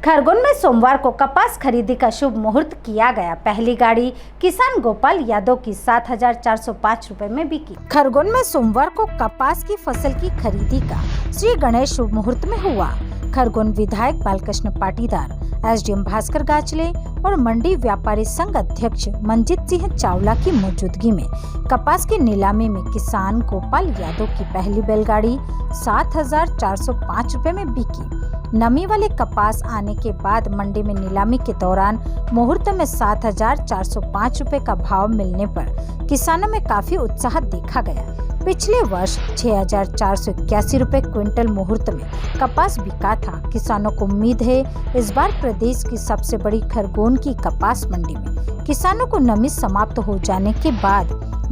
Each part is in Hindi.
खरगोन में सोमवार को कपास खरीदी का शुभ मुहूर्त किया गया। पहली गाड़ी किसान गोपाल यादव की 7,405 रुपए में बिकी। खरगोन में सोमवार को कपास की फसल की खरीदी का श्री गणेश शुभ मुहूर्त में हुआ। खरगोन विधायक बालकृष्ण पाटीदार, एसडीएम भास्कर गाचले और मंडी व्यापारी संघ अध्यक्ष मंजीत सिंह चावला की मौजूदगी में कपास की नीलामी में किसान गोपाल यादव की पहली बैलगाड़ी 7,405 रुपए में बिकी। नमी वाले कपास आने के बाद मंडी में नीलामी के दौरान मुहूर्त में 7,405 रुपए का भाव मिलने पर किसानों में काफी उत्साह देखा गया। पिछले वर्ष 6,481 रुपए क्विंटल मुहूर्त में कपास बिका था। किसानों को उम्मीद है इस बार प्रदेश की सबसे बड़ी खरगोन की कपास मंडी में किसानों को नमी समाप्त हो जाने के बाद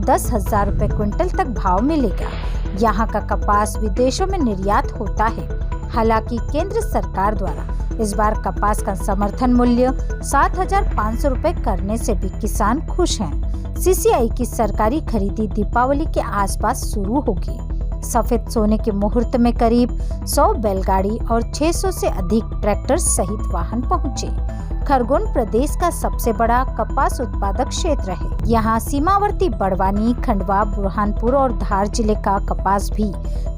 10,000 रुपए क्विंटल तक भाव मिलेगा। यहाँ का कपास विदेशों में निर्यात होता है। हालांकि केंद्र सरकार द्वारा इस बार कपास का समर्थन मूल्य 7,500 रुपए करने से भी किसान खुश हैं। सीसीआई की सरकारी खरीदी दीपावली के आसपास शुरू होगी। सफेद सोने के मुहूर्त में करीब 100 बैलगाड़ी और 600 से अधिक ट्रैक्टर सहित वाहन पहुंचे। खरगोन प्रदेश का सबसे बड़ा कपास उत्पादक क्षेत्र है। यहाँ सीमावर्ती बड़वानी, खंडवा, बुरहानपुर और धार जिले का कपास भी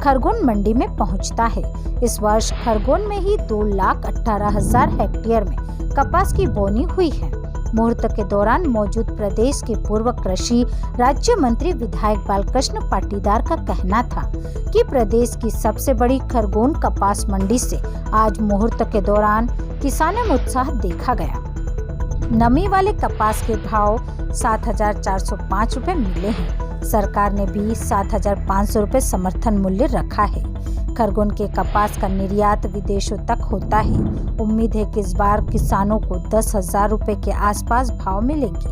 खरगोन मंडी में पहुँचता है। इस वर्ष खरगोन में ही 2,18,000 हेक्टेयर में कपास की बोनी हुई है। मुहूर्त के दौरान मौजूद प्रदेश के पूर्व कृषि राज्य मंत्री विधायक बालकृष्ण पाटीदार का कहना था कि प्रदेश की सबसे बड़ी खरगोन कपास मंडी से आज मुहूर्त के दौरान किसानों में उत्साह देखा गया। नमी वाले कपास के भाव 7,405 रुपए मिले हैं। सरकार ने भी 7,500 रुपए समर्थन मूल्य रखा है। खरगोन के कपास का निर्यात विदेशों तक होता है। उम्मीद है कि इस बार किसानों को 10,000 रुपए के आसपास भाव मिलेंगे।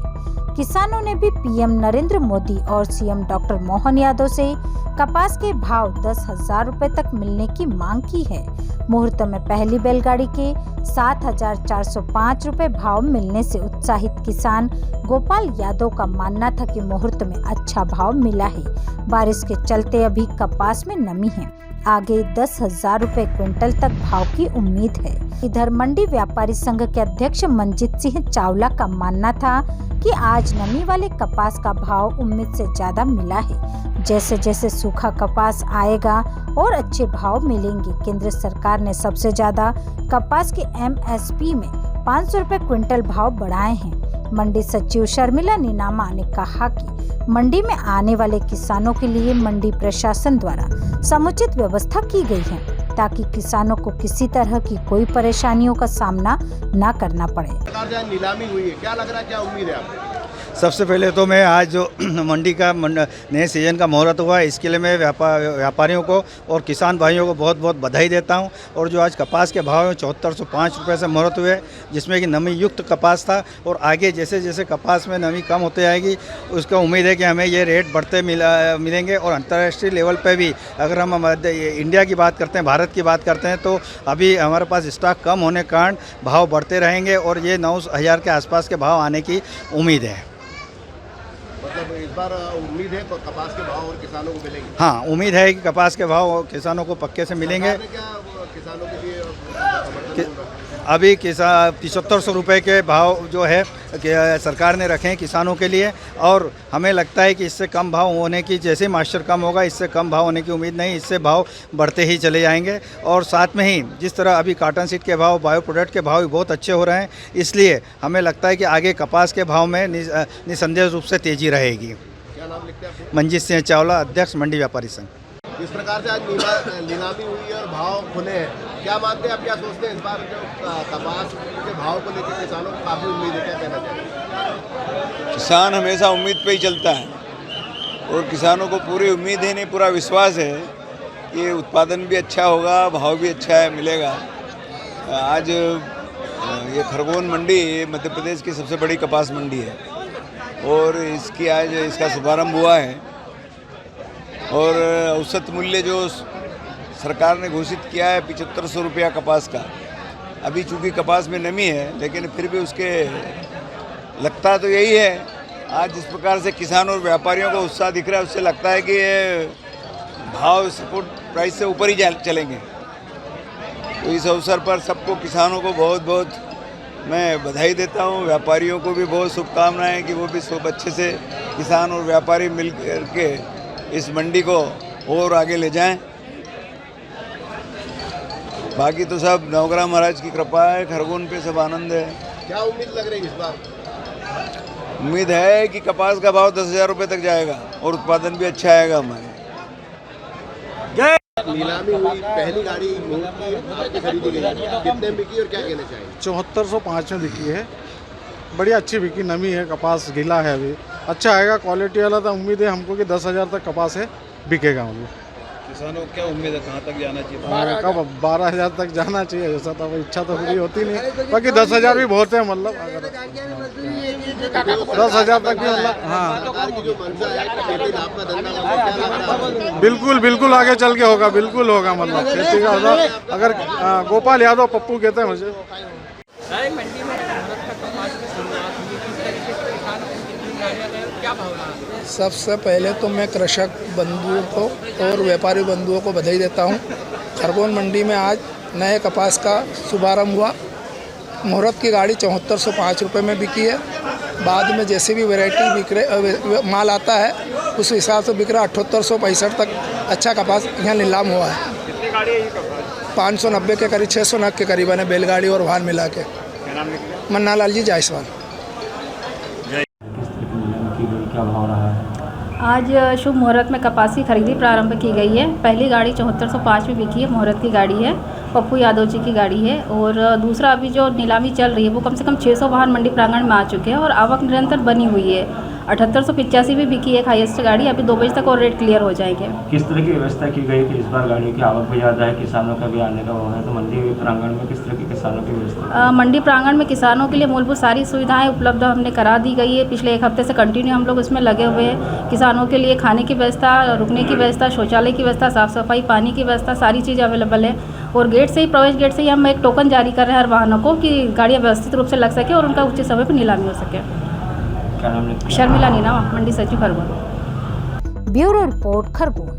किसानों ने भी पीएम नरेंद्र मोदी और सीएम डॉक्टर मोहन यादव से कपास के भाव 10,000 रुपए तक मिलने की मांग की है। मुहूर्त में पहली बैलगाड़ी के 7,405 रुपए भाव मिलने से उत्साहित किसान गोपाल यादव का मानना था कि मुहूर्त में अच्छा भाव मिला है। बारिश के चलते अभी कपास में नमी है। आगे 10,000 रुपए क्विंटल तक भाव की उम्मीद है। इधर मंडी व्यापारी संघ के अध्यक्ष मंजीत सिंह चावला का मानना था कि आज नमी वाले कपास का भाव उम्मीद से ज्यादा मिला है। जैसे जैसे सूखा कपास आएगा और अच्छे भाव मिलेंगे। केंद्र सरकार ने सबसे ज्यादा कपास के MSP में 500 रुपए क्विंटल भाव बढ़ाए हैं। मंडी सचिव शर्मिला नीनामा ने कहा कि मंडी में आने वाले किसानों के लिए मंडी प्रशासन द्वारा समुचित व्यवस्था की गई है ताकि किसानों को किसी तरह की कोई परेशानियों का सामना न करना पड़े। नीलामी हुई है, क्या लग रहा है, क्या उम्मीद है आपको? सबसे पहले तो मैं आज जो मंडी का नए सीजन का मुहूर्त हुआ है, इसके लिए मैं व्यापारियों को और किसान भाइयों को बहुत बहुत बधाई देता हूं। और जो आज कपास के भाव में 7,405 रुपये से मुहूर्त हुए, जिसमें कि नमी युक्त कपास था और आगे जैसे जैसे कपास में नमी कम होते जाएगी उसका उम्मीद है कि हमें ये रेट बढ़ते मिलेंगे। और अंतर्राष्ट्रीय लेवल पर भी अगर हम इंडिया की बात करते हैं, भारत की बात करते हैं, तो अभी हमारे पास स्टॉक कम होने के कारण भाव बढ़ते रहेंगे और ये 9,000 के आसपास के भाव आने की उम्मीद है। मतलब इस बार उम्मीद है कपास के भाव और किसानों को मिलेंगे? हाँ, उम्मीद है कि कपास के भाव किसानों को पक्के से मिलेंगे। क्या किसानों के लिए अभी 7,500 रुपये के भाव जो है सरकार ने रखे हैं किसानों के लिए, और हमें लगता है कि इससे कम भाव होने की, जैसे मास्टर कम होगा इससे कम भाव होने की उम्मीद नहीं, इससे भाव बढ़ते ही चले जाएंगे। और साथ में ही जिस तरह अभी कॉटन सीड के भाव, बायो प्रोडक्ट के भाव भी बहुत अच्छे हो रहे हैं, इसलिए हमें लगता है कि आगे कपास के भाव में निसंदेह रूप से तेज़ी रहेगी। क्या नाम लिखते हैं? मंजीत सिंह चावला, अध्यक्ष मंडी व्यापारी संघ। इस प्रकार से आज नीलामी हुई और भाव खुले हैं, क्या मानते हैं आप, क्या सोचते हैं इस बार जो कपास के भाव को लेकर किसानों को काफ़ी उम्मीद है, क्या कहना चाहिए? किसान हमेशा उम्मीद पे ही चलता है और किसानों को पूरी उम्मीद है, नहीं पूरा विश्वास है कि उत्पादन भी अच्छा होगा, भाव भी अच्छा है मिलेगा। आज ये खरगोन मंडी मध्य प्रदेश की सबसे बड़ी कपास मंडी है और इसका शुभारंभ हुआ है। और औसत मूल्य जो सरकार ने घोषित किया है 7,500 रुपया कपास का। अभी चूँकि कपास में नमी है, लेकिन फिर भी उसके लगता तो यही है। आज जिस प्रकार से किसान और व्यापारियों को उत्साह दिख रहा है, उससे लगता है कि ये भाव सपोर्ट प्राइस से ऊपर ही चलेंगे। तो इस अवसर पर सबको, किसानों को बहुत बहुत मैं बधाई देता हूँ। व्यापारियों को भी बहुत शुभकामनाएं कि वो भी सब अच्छे से किसान और व्यापारी मिल करके इस मंडी को और आगे ले जाएं। बाकी तो सब नवग्रह महाराज की कृपा है, खरगोन पे सब आनंद है। क्या उम्मीद लग रही है इस बार? उम्मीद है कि कपास का भाव 10,000 रुपये तक जाएगा और उत्पादन भी अच्छा आएगा हमारे। नीलामी हुई, पहली गाड़ी आपकी खरीदी गई, कितने में बिकी और क्या कहना चाहिए? 7405 में बिकी है, बढ़िया अच्छी बिकी, नमी है, कपास गीला है, अभी अच्छा आएगा, क्वालिटी वाला। तो उम्मीद है हमको कि 10,000 तक कपास है, बिकेगा मतलब। किसानों को क्या उम्मीद है, कहाँ तक जाना चाहिए? कब 12,000 तक जाना चाहिए, ऐसा तो इच्छा तो पूरी होती नहीं, बाकी 10,000 भी बहुत है मतलब। अगर 10,000 तक भी मतलब, हाँ सरकार की जो मंशा है कि खेती लाभ का धंधा होगा, क्या लगता है? बिल्कुल बिल्कुल आगे चल के होगा, बिल्कुल होगा मतलब खेती का होगा। अगर गोपाल यादव पप्पू कहते हैं मुझे। मंडी में भारत का कपास की शुरुआत हुई, किस तरीके से किसानों को कितनी गाड़ियाँ गए, क्या भावना है? सबसे पहले तो मैं कृषक बंधुओं को और व्यापारी बंधुओं को बधाई देता हूं। खरगोन मंडी में आज नए कपास का शुभारंभ हुआ। मुहूर्त की गाड़ी 7405 रुपये में बिकी है। बाद में जैसे भी वैरायटी माल आता है उस हिसाब से बिक रहा 7865 तक अच्छा कपास यहाँ नीलाम हुआ है। कितनी गाड़ी है ये कपास? 590 के करीब 600 नग के करीबन है, बैलगाड़ी और वाहन मिला के। क्या नाम निकला? मन्ना लाल जी जायसवाल। क्या भाव रहा है? आज शुभ मुहूर्त में कपास की खरीदी प्रारंभ की गई है। पहली गाड़ी 7405 में बिकी है, मुहूर्त की गाड़ी है, पप्पू यादव जी की गाड़ी है। और दूसरा अभी जो नीलामी चल रही है वो कम से कम 600 वाहन मंडी प्रांगण में आ चुके हैं और आवक निरंतर बनी हुई है। 7885 भी बिकी है हाईएस्ट गाड़ी। अभी 2 बजे तक और रेट क्लियर हो जाएंगे। किस तरह की व्यवस्था की गई कि इस बार गाड़ियों की आवक भी ज़्यादा है, किसानों का भी आने का वो है, तो मंडी प्रांगण में किस तरह की किसानों की व्यवस्था? मंडी प्रांगण में किसानों के लिए मूलभूत सारी सुविधाएं उपलब्ध हमने करा दी गई है। पिछले 1 हफ्ते से कंटिन्यू हम लोग इसमें लगे हुए हैं। किसानों के लिए खाने की व्यवस्था, रुकने की व्यवस्था, शौचालय की व्यवस्था, साफ़ सफाई, पानी की व्यवस्था, सारी चीज़ अवेलेबल है। और गेट से ही, प्रवेश गेट से ही हम एक टोकन जारी कर रहे हैं हर वाहनों को कि गाड़ियाँ व्यवस्थित रूप से लग सके और उनका उचित समय पर नीलामी हो सके। क्या नाम है? शर्मिला नीना, मंडी सचिव खरगोन। Bureau report Khargone.